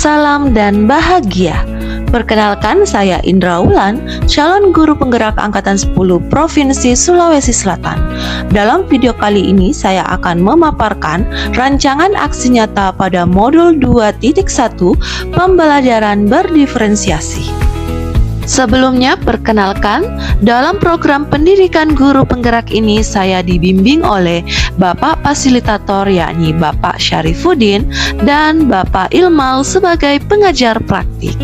salam dan bahagia. Perkenalkan, saya Indra Wulan, calon guru penggerak Angkatan 10 Provinsi Sulawesi Selatan. Dalam video kali ini, saya akan memaparkan rancangan aksi nyata pada modul 2.1 pembelajaran berdiferensiasi. Sebelumnya, perkenalkan, dalam program pendidikan guru penggerak ini saya dibimbing oleh Bapak Fasilitator yakni Bapak Syarifuddin dan Bapak Ilmal sebagai pengajar praktik.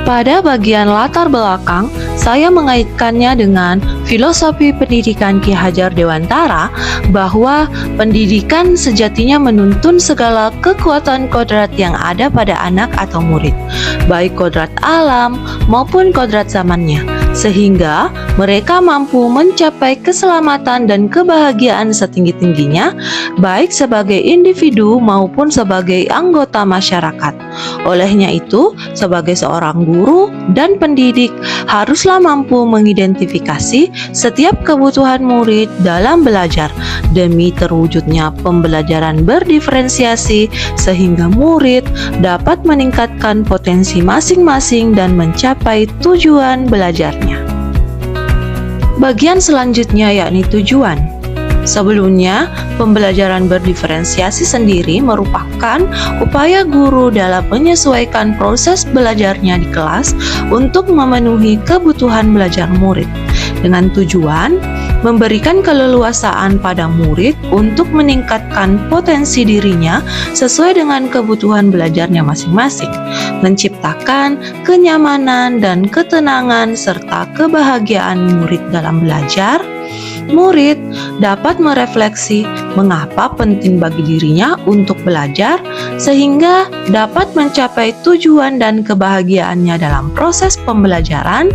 Pada bagian latar belakang, saya mengaitkannya dengan filosofi pendidikan Ki Hajar Dewantara bahwa pendidikan sejatinya menuntun segala kekuatan kodrat yang ada pada anak atau murid, baik kodrat alam maupun kodrat zamannya, sehingga mereka mampu mencapai keselamatan dan kebahagiaan setinggi-tingginya, baik sebagai individu maupun sebagai anggota masyarakat. Olehnya itu, sebagai seorang guru dan pendidik haruslah mampu mengidentifikasi setiap kebutuhan murid dalam belajar demi terwujudnya pembelajaran berdiferensiasi sehingga murid dapat meningkatkan potensi masing-masing dan mencapai tujuan belajarnya. Bagian selanjutnya yakni tujuan. Sebelumnya, pembelajaran berdiferensiasi sendiri merupakan upaya guru dalam menyesuaikan proses belajarnya di kelas untuk memenuhi kebutuhan belajar murid, dengan tujuan memberikan keleluasaan pada murid untuk meningkatkan potensi dirinya sesuai dengan kebutuhan belajarnya masing-masing, menciptakan kenyamanan dan ketenangan serta kebahagiaan murid dalam belajar. Murid dapat merefleksi mengapa penting bagi dirinya untuk belajar sehingga dapat mencapai tujuan dan kebahagiaannya dalam proses pembelajaran,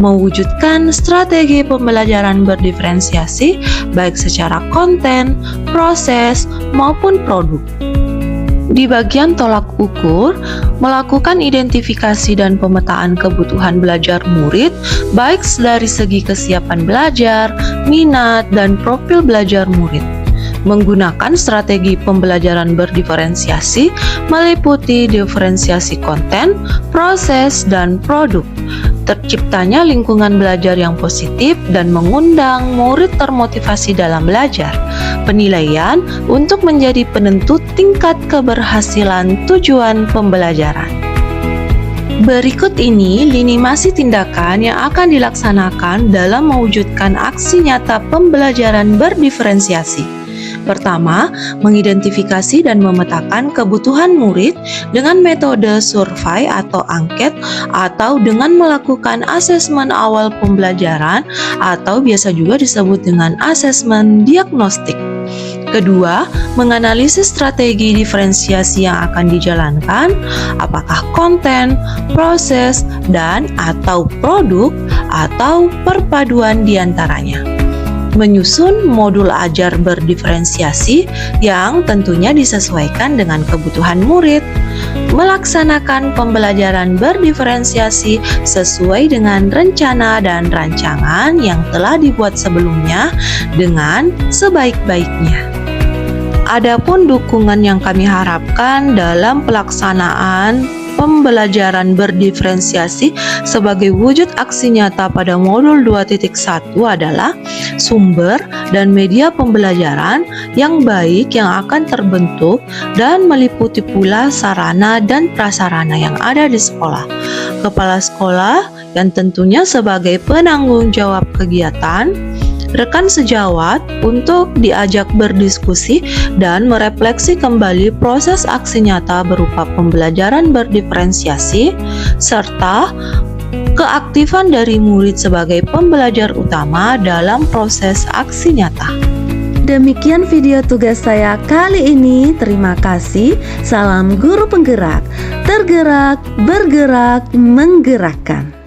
mewujudkan strategi pembelajaran berdiferensiasi baik secara konten, proses, maupun produk. Di bagian tolak ukur, melakukan identifikasi dan pemetaan kebutuhan belajar murid baik dari segi kesiapan belajar, minat, dan profil belajar murid. Menggunakan strategi pembelajaran berdiferensiasi meliputi diferensiasi konten, proses, dan produk. Terciptanya lingkungan belajar yang positif dan mengundang murid termotivasi dalam belajar. Penilaian untuk menjadi penentu tingkat keberhasilan tujuan pembelajaran. Berikut ini lini masa tindakan yang akan dilaksanakan dalam mewujudkan aksi nyata pembelajaran berdiferensiasi. Pertama, mengidentifikasi dan memetakan kebutuhan murid dengan metode survei atau angket atau dengan melakukan asesmen awal pembelajaran atau biasa juga disebut dengan asesmen diagnostik. Kedua, menganalisis strategi diferensiasi yang akan dijalankan, apakah konten, proses, dan atau produk atau perpaduan diantaranya. Menyusun modul ajar berdiferensiasi yang tentunya disesuaikan dengan kebutuhan murid, melaksanakan pembelajaran berdiferensiasi sesuai dengan rencana dan rancangan yang telah dibuat sebelumnya dengan sebaik-baiknya. Adapun dukungan yang kami harapkan dalam pelaksanaan pembelajaran berdiferensiasi sebagai wujud aksi nyata pada modul 2.1 adalah sumber dan media pembelajaran yang baik yang akan terbentuk dan meliputi pula sarana dan prasarana yang ada di sekolah, kepala sekolah yang tentunya sebagai penanggung jawab kegiatan, rekan sejawat untuk diajak berdiskusi dan merefleksi kembali proses aksi nyata berupa pembelajaran berdiferensiasi, serta keaktifan dari murid sebagai pembelajar utama dalam proses aksi nyata. Demikian video tugas saya kali ini. Terima kasih. Salam guru penggerak, tergerak, bergerak, menggerakkan.